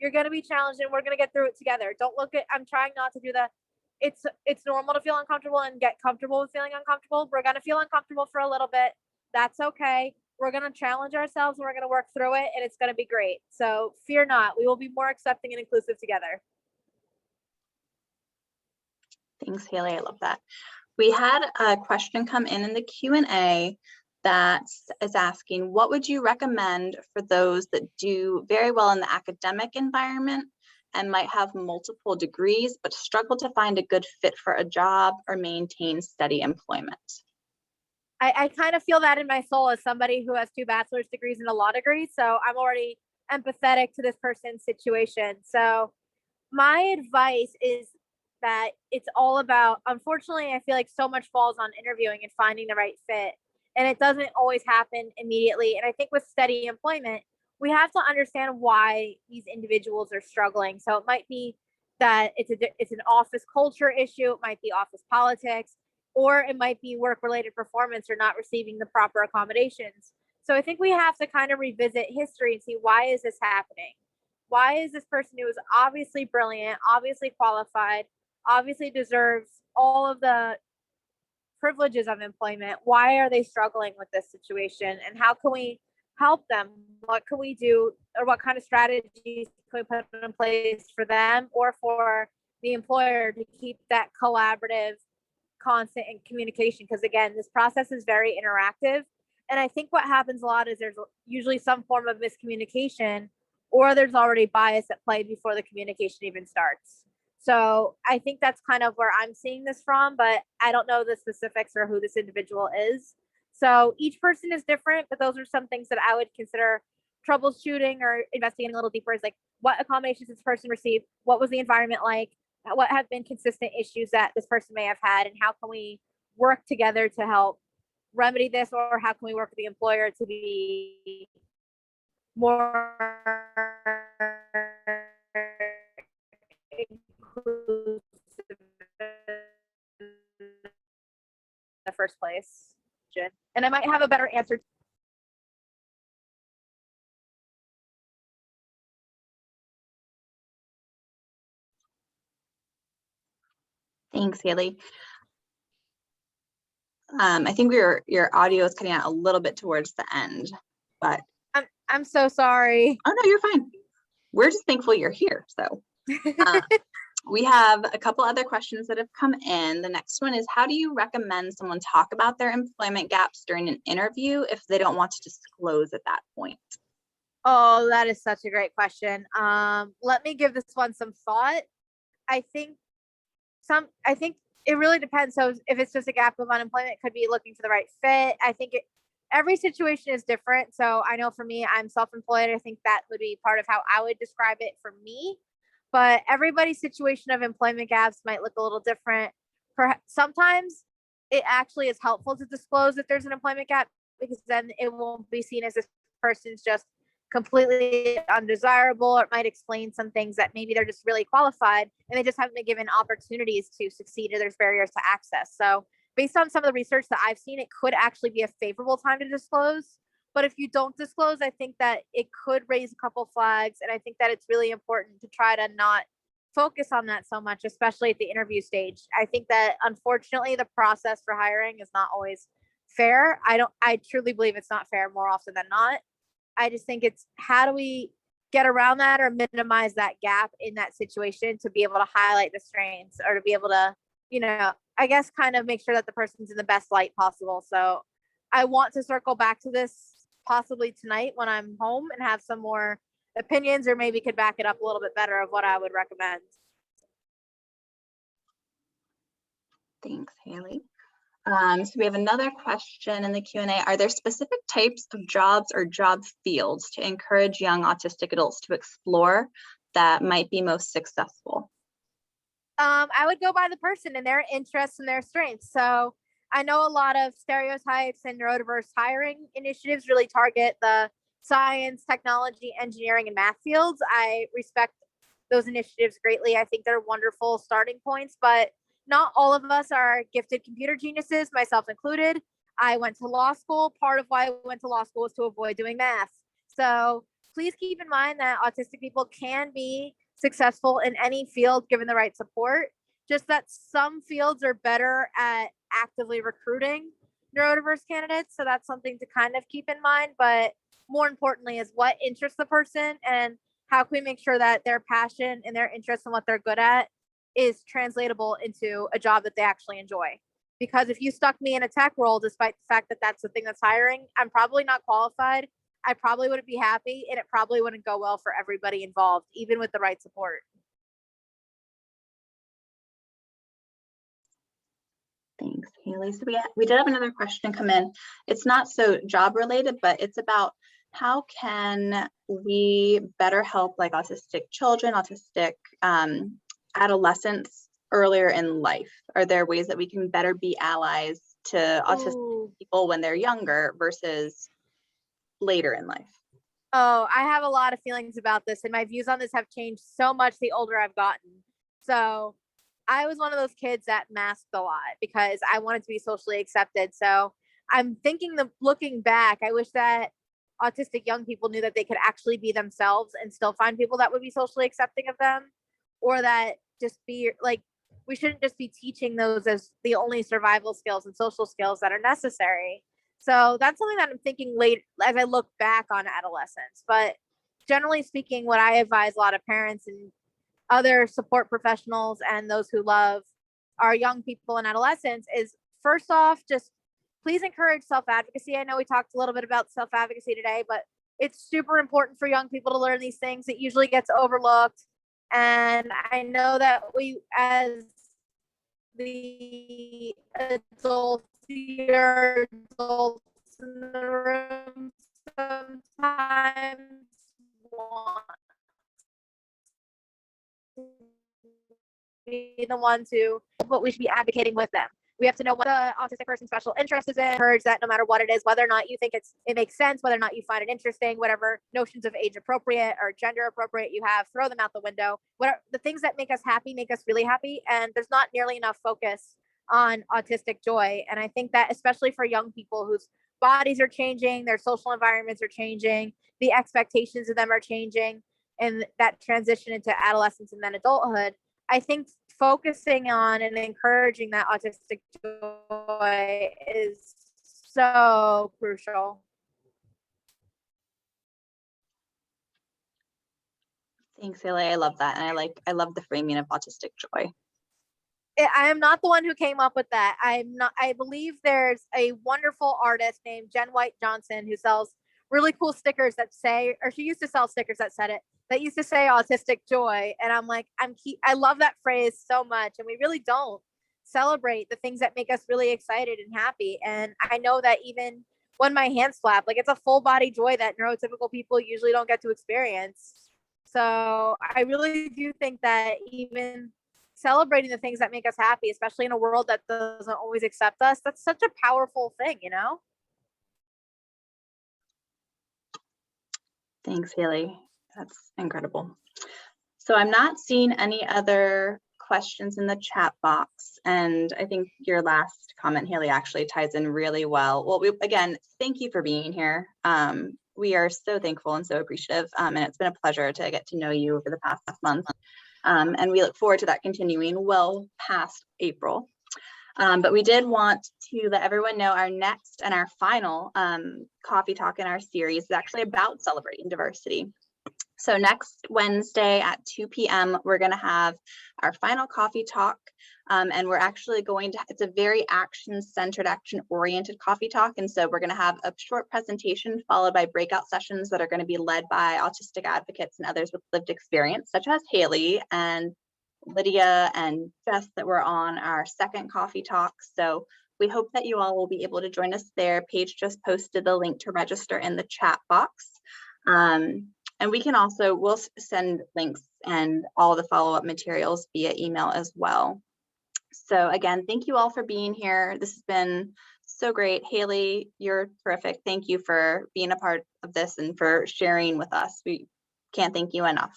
You're going to be challenged, and we're going to get through it together. Don't look at, I'm trying not to do the, it's normal to feel uncomfortable and get comfortable with feeling uncomfortable. We're going to feel uncomfortable for a little bit. That's okay. We're going to challenge ourselves, and we're going to work through it, and it's going to be great. So fear not. We will be more accepting and inclusive together. Thanks, Haley. I love that. We had a question come in the Q&A that is asking, what would you recommend for those that do very well in the academic environment and might have multiple degrees but struggle to find a good fit for a job or maintain steady employment? I kind of feel that in my soul as somebody who has 2 bachelor's degrees and a law degree. So I'm already empathetic to this person's situation. So my advice is that it's all about, unfortunately, I feel like so much falls on interviewing and finding the right fit. And it doesn't always happen immediately. And I think with steady employment, we have to understand why these individuals are struggling. So it might be that it's an office culture issue. It might be office politics, or it might be work-related performance or not receiving the proper accommodations. So I think we have to kind of revisit history and see, why is this happening? Why is this person who is obviously brilliant, obviously qualified, obviously deserves all of the privileges of employment, why are they struggling with this situation? And how can we help them? What can we do, or what kind of strategies can we put in place for them or for the employer to keep that collaborative, constant in communication? Because again, this process is very interactive. And I think what happens a lot is there's usually some form of miscommunication, or there's already bias at play before the communication even starts. So I think that's kind of where I'm seeing this from, but I don't know the specifics or who this individual is. So each person is different, but those are some things that I would consider troubleshooting or investigating a little deeper, is like, what accommodations this person received? What was the environment like? What have been consistent issues that this person may have had? And how can we work together to help remedy this? Or how can we work with the employer to be more inclusive in the first place? And I might have a better answer. Thanks, Haley. I think your audio is cutting out a little bit towards the end, but I'm so sorry. Oh no, you're fine. We're just thankful you're here. So we have a couple other questions that have come in. The next one is, how do you recommend someone talk about their employment gaps during an interview if they don't want to disclose at that point? Oh, that is such a great question. Let me give this one some thought. I think it really depends. So if it's just a gap of unemployment, it could be looking for the right fit. I think every situation is different. So I know for me, I'm self-employed. I think that would be part of how I would describe it for me. But everybody's situation of employment gaps might look a little different. Sometimes it actually is helpful to disclose if there's an employment gap, because then it won't be seen as this person's just completely undesirable, or it might explain some things that maybe they're just really qualified and they just haven't been given opportunities to succeed, or there's barriers to access. So based on some of the research that I've seen, it could actually be a favorable time to disclose. But if you don't disclose, I think that it could raise a couple flags. And I think that it's really important to try to not focus on that so much, especially at the interview stage. I think that unfortunately the process for hiring is not always fair. I truly believe it's not fair more often than not. I just think it's, how do we get around that or minimize that gap in that situation to be able to highlight the strengths, or to be able to, I guess kind of make sure that the person's in the best light possible. So I want to circle back to this possibly tonight when I'm home and have some more opinions, or maybe could back it up a little bit better of what I would recommend. Thanks, Haley. So we have another question in the Q&A. Are there specific types of jobs or job fields to encourage young autistic adults to explore that might be most successful? I would go by the person and their interests and their strengths. So I know a lot of stereotypes and neurodiverse hiring initiatives really target the science, technology, engineering, and math fields. I respect those initiatives greatly. I think they're wonderful starting points, but not all of us are gifted computer geniuses, myself included. I went to law school. Part of why I went to law school was to avoid doing math. So please keep in mind that autistic people can be successful in any field given the right support. Just that some fields are better at actively recruiting neurodiverse candidates. So that's something to kind of keep in mind. But more importantly is what interests the person, and how can we make sure that their passion and their interest in what they're good at is translatable into a job that they actually enjoy. Because if you stuck me in a tech role, despite the fact that that's the thing that's hiring, I'm probably not qualified. I probably wouldn't be happy, and it probably wouldn't go well for everybody involved, even with the right support. Thanks, Haley. So we did have another question come in. It's not so job related, but it's about how can we better help like autistic children, autistic adolescents earlier in life? Are there ways that we can better be allies to autistic people when they're younger versus later in life? Oh, I have a lot of feelings about this, and my views on this have changed so much the older I've gotten. So I was one of those kids that masked a lot because I wanted to be socially accepted. So I'm thinking looking back, I wish that autistic young people knew that they could actually be themselves and still find people that would be socially accepting of them, or that just be like, we shouldn't just be teaching those as the only survival skills and social skills that are necessary. So that's something that I'm thinking late as I look back on adolescence. But generally speaking, what I advise a lot of parents and other support professionals and those who love our young people and adolescents is, first off, just please encourage self-advocacy. I know we talked a little bit about self-advocacy today, but it's super important for young people to learn these things. It usually gets overlooked. And I know that we, as the adults here, adults in the room, sometimes want to be the ones who, but we should be advocating with them. We have to know what the autistic person's special interest is in, encourage that no matter what it is, whether or not you think it makes sense, whether or not you find it interesting, whatever notions of age appropriate or gender appropriate you have, throw them out the window. What are the things that make us happy, make us really happy. And there's not nearly enough focus on autistic joy. And I think that especially for young people whose bodies are changing, their social environments are changing, the expectations of them are changing, and that transition into adolescence and then adulthood, I think focusing on and encouraging that autistic joy is so crucial. Thanks, Haley. I love that. And I love the framing of autistic joy. I am not the one who came up with that. I believe there's a wonderful artist named Jen White Johnson who sells really cool stickers that say, or she used to sell stickers that said it, that used to say autistic joy. And I'm like, I love that phrase so much. And we really don't celebrate the things that make us really excited and happy. And I know that even when my hands flap, like, it's a full body joy that neurotypical people usually don't get to experience. So I really do think that even celebrating the things that make us happy, especially in a world that doesn't always accept us, that's such a powerful thing, you know? Thanks, Haley. That's incredible. So I'm not seeing any other questions in the chat box. And I think your last comment, Haley, actually ties in really well. Well, again, thank you for being here. We are so thankful and so appreciative. And it's been a pleasure to get to know you over the past month. And we look forward to that continuing well past April. But we did want to let everyone know our next and our final coffee talk in our series is actually about celebrating diversity. So next Wednesday at 2 p.m., we're going to have our final coffee talk. And we're actually going to, it's a very action-centered, action-oriented coffee talk. And so we're going to have a short presentation followed by breakout sessions that are going to be led by autistic advocates and others with lived experience, such as Haley and Lydia and Jess that were on our second coffee talk. So we hope that you all will be able to join us there. Paige just posted the link to register in the chat box. And we can also, we'll send links and all the follow-up materials via email as well. So again, thank you all for being here. This has been so great. Haley, you're terrific. Thank you for being a part of this and for sharing with us. We can't thank you enough.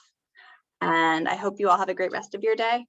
And I hope you all have a great rest of your day.